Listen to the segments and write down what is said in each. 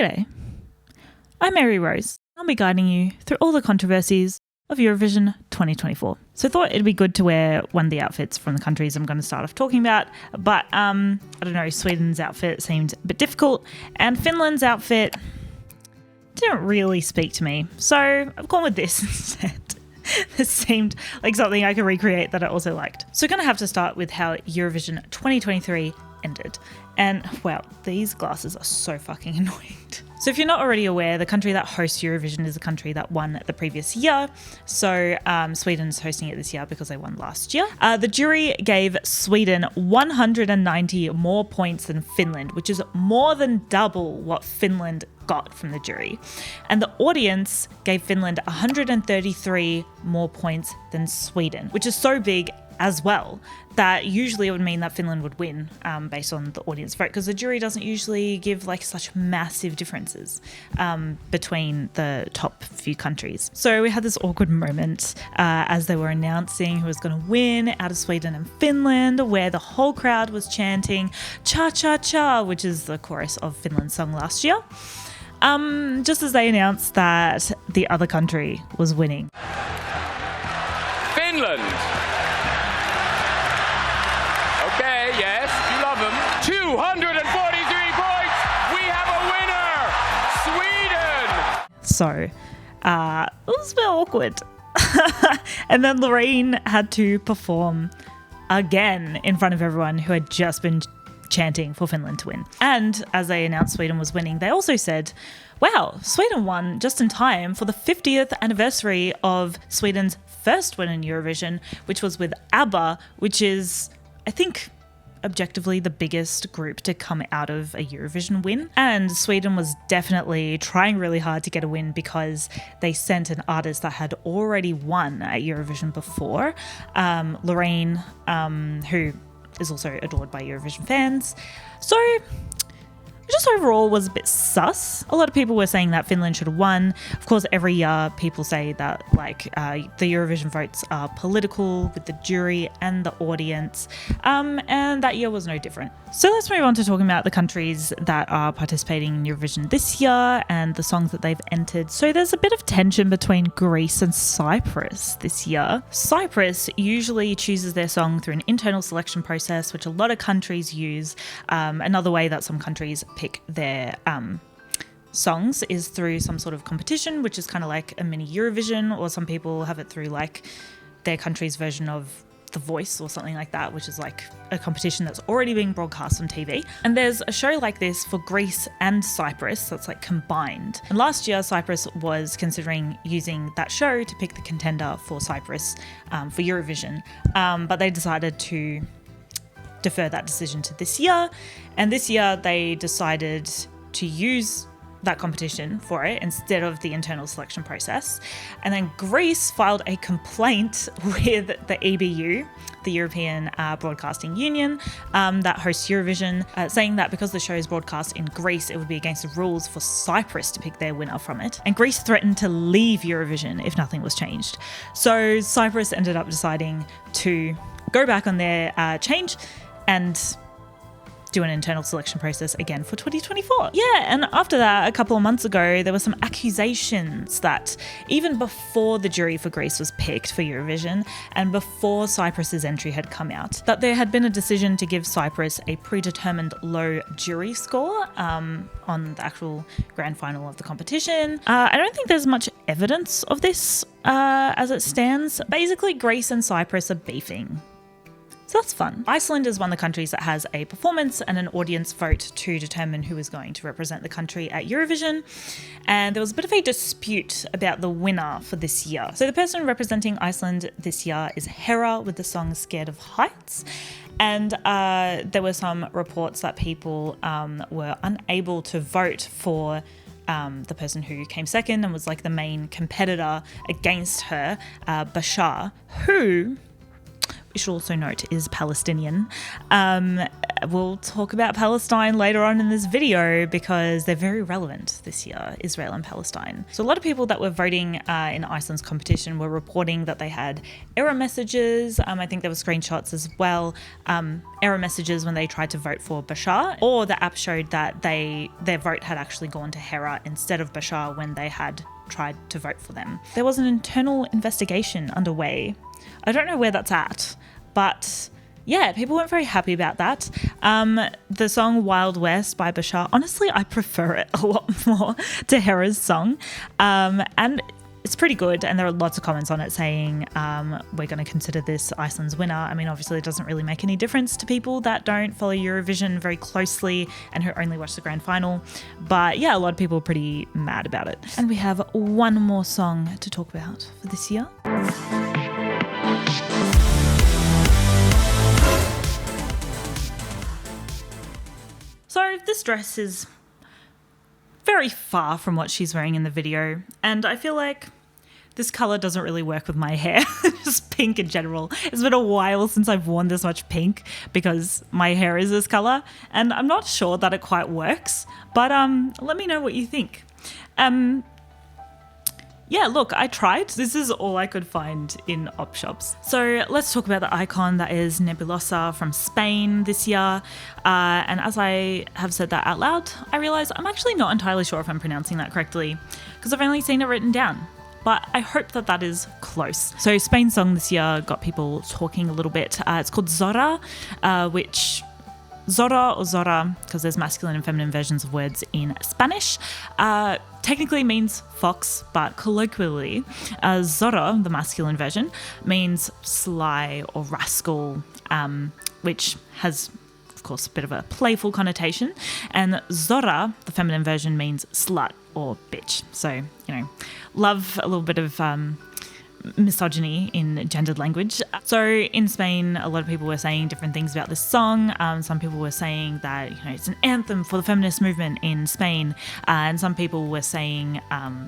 G'day, I'm Mary Rose. I'll be guiding you through all the controversies of Eurovision 2024. So I thought it'd be good to wear one of the outfits from the countries I'm going to start off talking about, but I don't know, Sweden's outfit seemed a bit difficult and Finland's outfit didn't really speak to me. So I've gone with this instead. This seemed like something I could recreate that I also liked. So we're going to have to start with how Eurovision 2023 ended. And wow, these glasses are so fucking annoying. So if you're not already aware, the country that hosts Eurovision is the country that won the previous year. So Sweden's hosting it this year because they won last year. The jury gave Sweden 190 more points than Finland, which is more than double what Finland got from the jury. And the audience gave Finland 133 more points than Sweden, which is so big as well that usually it would mean that Finland would win based on the audience vote, because the jury doesn't usually give like such massive differences between the top few countries. So we had this awkward moment as they were announcing who was going to win out of Sweden and Finland, where the whole crowd was chanting "Cha Cha Cha," which is the chorus of Finland's song last year, just as they announced that the other country was winning. Finland. Okay, yes, you love them. 243 points. We have a winner. Sweden. So it was a bit awkward. And then Loreen had to perform again in front of everyone who had just been chanting for Finland to win. And as they announced Sweden was winning, they also said, wow, Sweden won just in time for the 50th anniversary of Sweden's first win in Eurovision, which was with ABBA, which is, I think, objectively the biggest group to come out of a Eurovision win. And Sweden was definitely trying really hard to get a win because they sent an artist that had already won at Eurovision before, Loreen, who is also adored by Eurovision fans. So just overall was a bit sus. A lot of people were saying that Finland should have won. Of course, every year people say that the Eurovision votes are political with the jury and the audience, and that year was no different. So let's move on to talking about the countries that are participating in Eurovision this year and the songs that they've entered. So there's a bit of tension between Greece and Cyprus this year. Cyprus usually chooses their song through an internal selection process, which a lot of countries use. Another way that some countries pick their songs is through some sort of competition, which is kind of like a mini Eurovision, or some people have it through like their country's version of The Voice or something like that, which is like a competition that's already being broadcast on TV. And there's a show like this for Greece and Cyprus that's like combined. And last year, Cyprus was considering using that show to pick the contender for Cyprus for Eurovision, but they decided to defer that decision to this year. And this year they decided to use that competition for it instead of the internal selection process. And then Greece filed a complaint with the EBU, the European Broadcasting Union, that hosts Eurovision, saying that because the show is broadcast in Greece, it would be against the rules for Cyprus to pick their winner from it. And Greece threatened to leave Eurovision if nothing was changed. So Cyprus ended up deciding to go back on their change and do an internal selection process again for 2024. Yeah, and after that, a couple of months ago, there were some accusations that even before the jury for Greece was picked for Eurovision and before Cyprus's entry had come out, that there had been a decision to give Cyprus a predetermined low jury score on the actual grand final of the competition. I don't think there's much evidence of this as it stands. Basically, Greece and Cyprus are beefing. So that's fun. Iceland is one of the countries that has a performance and an audience vote to determine who is going to represent the country at Eurovision. And there was a bit of a dispute about the winner for this year. So the person representing Iceland this year is Hera with the song Scared of Heights. And there were some reports that people were unable to vote for the person who came second and was like the main competitor against her, Bashar, who we should also note is Palestinian. We'll talk about Palestine later on in this video because they're very relevant this year, Israel and Palestine. So a lot of people that were voting in Iceland's competition were reporting that they had error messages. I think there were screenshots as well, error messages when they tried to vote for Bashar, or the app showed that their vote had actually gone to Hera instead of Bashar when they had tried to vote for them. There was an internal investigation underway. I don't know where that's at, but yeah, people weren't very happy about that. The song Wild West by Bashar, honestly, I prefer it a lot more to Hera's song. And it's pretty good. And there are lots of comments on it saying, we're going to consider this Iceland's winner. I mean, obviously it doesn't really make any difference to people that don't follow Eurovision very closely and who only watch the grand final. But yeah, a lot of people are pretty mad about it. And we have one more song to talk about for this year. So this dress is very far from what she's wearing in the video, and I feel like this colour doesn't really work with my hair, just pink in general. It's been a while since I've worn this much pink because my hair is this colour, and I'm not sure that it quite works, but let me know what you think. Yeah, look, I tried. This is all I could find in op shops. So let's talk about the icon that is Nebulossa from Spain this year. And as I have said that out loud, I realise I'm actually not entirely sure if I'm pronouncing that correctly because I've only seen it written down. But I hope that that is close. So Spain's song this year got people talking a little bit. It's called Zorra, which... Zorra or Zorra, because there's masculine and feminine versions of words in Spanish, technically means fox, but colloquially, Zorra, the masculine version, means sly or rascal, which has, of course, a bit of a playful connotation. And Zorra, the feminine version, means slut or bitch. So, love a little bit of... misogyny in gendered language. So in Spain, a lot of people were saying different things about this song. Some people were saying that it's an anthem for the feminist movement in Spain, and some people were saying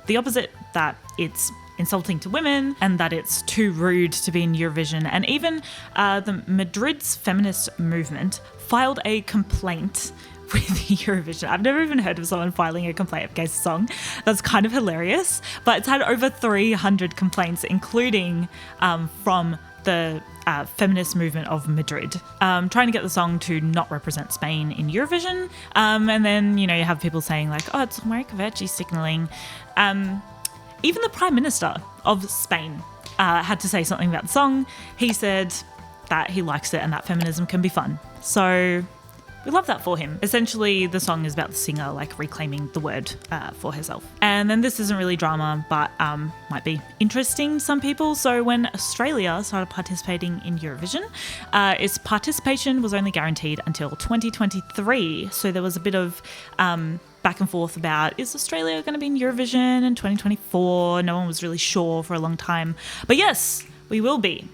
the opposite, that it's insulting to women and that it's too rude to be in Eurovision. And even the Madrid's feminist movement filed a complaint with Eurovision. I've never even heard of someone filing a complaint against a song. That's kind of hilarious, but it's had over 300 complaints, including from the feminist movement of Madrid, trying to get the song to not represent Spain in Eurovision. And then, you have people saying like, oh, it's America Veggie signaling. Even the Prime Minister of Spain had to say something about the song. He said that he likes it and that feminism can be fun. So we love that for him. Essentially, the song is about the singer reclaiming the word for herself. And then this isn't really drama, but might be interesting to some people. So when Australia started participating in Eurovision, its participation was only guaranteed until 2023. So there was a bit of back and forth about, is Australia going to be in Eurovision in 2024? No one was really sure for a long time. But yes, we will be.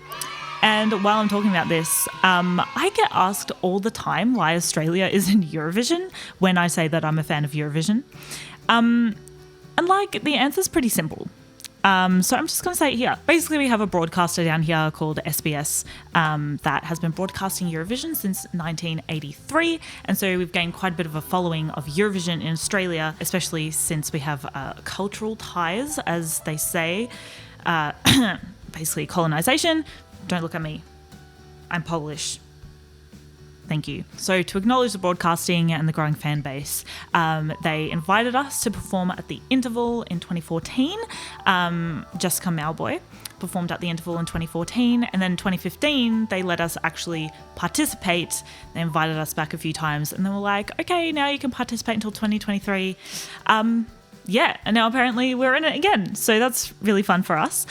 And while I'm talking about this, I get asked all the time why Australia is in Eurovision when I say that I'm a fan of Eurovision. And the answer's pretty simple. So I'm just going to say it here. Basically, we have a broadcaster down here called SBS that has been broadcasting Eurovision since 1983. And so we've gained quite a bit of a following of Eurovision in Australia, especially since we have cultural ties, as they say, basically colonisation. Don't look at me. I'm Polish. Thank you. So to acknowledge the broadcasting and the growing fan base, they invited us to perform at the Interval in 2014. Jessica Mauboy performed at the Interval in 2014. And then in 2015, they let us actually participate. They invited us back a few times. And then we're like, okay, now you can participate until 2023. And now apparently we're in it again. So that's really fun for us.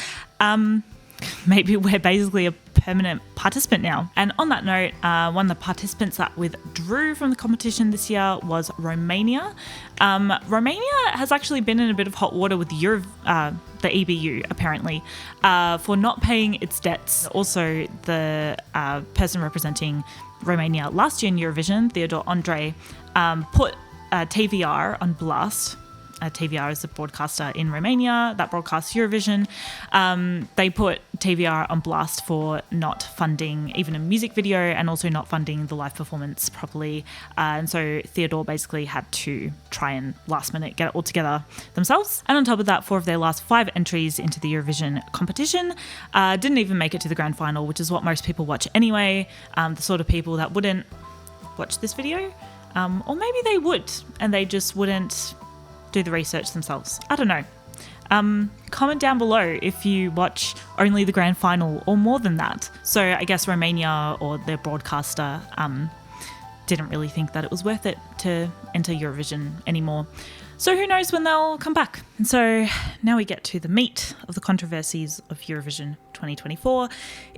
Maybe we're basically a permanent participant now. And on that note, one of the participants that withdrew from the competition this year was Romania. Romania has actually been in a bit of hot water with the EBU, apparently, for not paying its debts. Also, the person representing Romania last year in Eurovision, Theodor Andre, put TVR on blast. TVR is the broadcaster in Romania that broadcasts Eurovision. They put TVR on blast for not funding even a music video and also not funding the live performance properly. And so Theodore basically had to try and last minute get it all together themselves. And on top of that, 4 of their last 5 entries into the Eurovision competition didn't even make it to the grand final, which is what most people watch anyway. The sort of people that wouldn't watch this video, or maybe they would and they just wouldn't do the research themselves. I don't know. Comment down below if you watch only the grand final or more than that. So I guess Romania or their broadcaster didn't really think that it was worth it to enter Eurovision anymore. So who knows when they'll come back. And so now we get to the meat of the controversies of Eurovision 2024,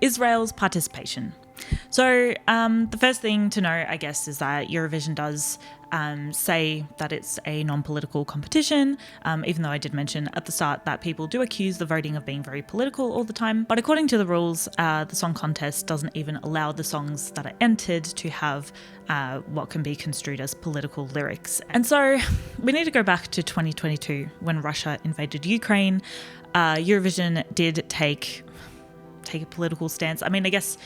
Israel's participation. So the first thing to know, I guess, is that Eurovision does say that it's a non-political competition, even though I did mention at the start that people do accuse the voting of being very political all the time. But according to the rules, the song contest doesn't even allow the songs that are entered to have what can be construed as political lyrics. And so we need to go back to 2022 when Russia invaded Ukraine. Eurovision did take a political stance. I mean, I guess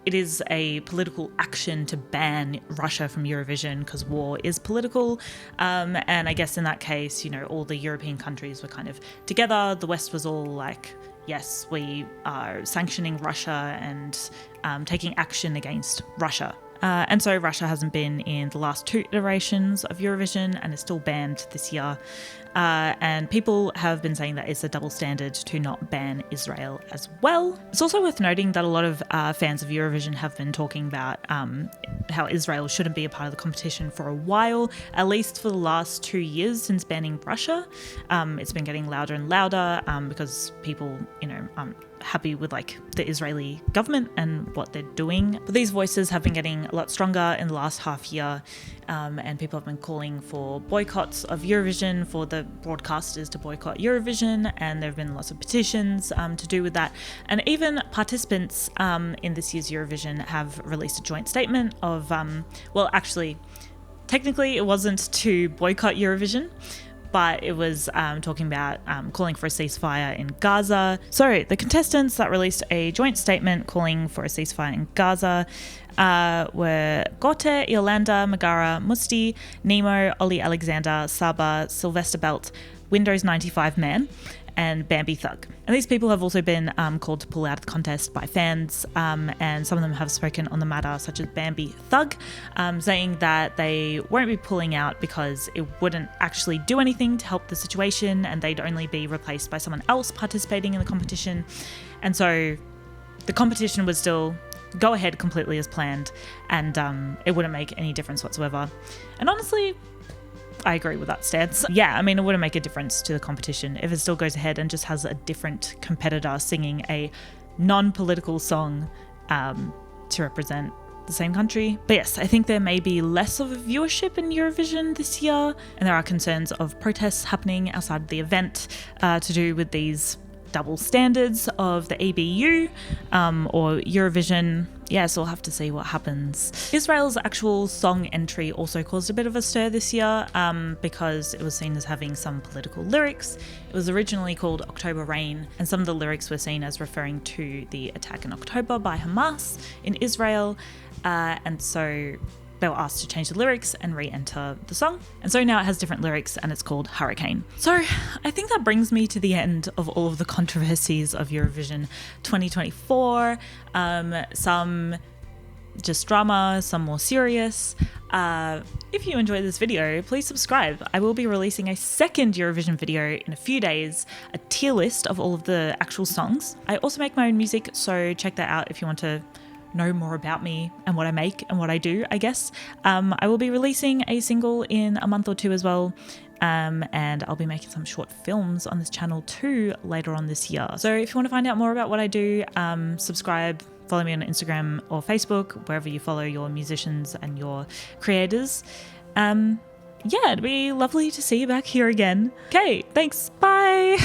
it is a political action to ban Russia from Eurovision because war is political. And I guess in that case, you know, all the European countries were kind of together. The West was all like, yes, we are sanctioning Russia and taking action against Russia. And so Russia hasn't been in the last 2 iterations of Eurovision and is still banned this year. And people have been saying that it's a double standard to not ban Israel as well. It's also worth noting that a lot of fans of Eurovision have been talking about how Israel shouldn't be a part of the competition for a while, at least for the last 2 years since banning Russia. It's been getting louder and louder because people, you know, happy with like the Israeli government and what they're doing. But these voices have been getting a lot stronger in the last half year, and people have been calling for boycotts of Eurovision, for the broadcasters to boycott Eurovision, and there have been lots of petitions to do with that. And even participants in this year's Eurovision have released a joint statement of, well, actually, technically it wasn't to boycott Eurovision, but it was talking about calling for a ceasefire in Gaza. So the contestants that released a joint statement calling for a ceasefire in Gaza were Gote, Yolanda, Megara, Musti, Nemo, Ollie Alexander, Saba, Sylvester Belt, Windows 95 Man, and Bambi Thug. And these people have also been called to pull out of the contest by fans, and some of them have spoken on the matter, such as Bambi Thug, saying that they won't be pulling out because it wouldn't actually do anything to help the situation and they'd only be replaced by someone else participating in the competition. And so the competition would still go ahead completely as planned, and it wouldn't make any difference whatsoever. And honestly, I agree with that stance. Yeah, I mean, it wouldn't make a difference to the competition if it still goes ahead and just has a different competitor singing a non-political song to represent the same country. But yes, I think there may be less of a viewership in Eurovision this year, and there are concerns of protests happening outside of the event to do with these double standards of the EBU or Eurovision. Yeah, so we'll have to see what happens. Israel's actual song entry also caused a bit of a stir this year because it was seen as having some political lyrics. It was originally called October Rain, and some of the lyrics were seen as referring to the attack in October by Hamas in Israel, and so they were asked to change the lyrics and re-enter the song. And so now it has different lyrics and it's called Hurricane. So I think that brings me to the end of all of the controversies of Eurovision 2024. Some just drama, some more serious. If you enjoyed this video, please subscribe. I will be releasing a second Eurovision video in a few days, a tier list of all of the actual songs. I also make my own music, so check that out if you want to know more about me and what I make and what I do, I guess. I will be releasing a single in a month or 2 as well. And I'll be making some short films on this channel too later on this year. So if you want to find out more about what I do, subscribe, follow me on Instagram or Facebook, wherever you follow your musicians and your creators. Yeah, it'd be lovely to see you back here again. Okay, thanks. Bye.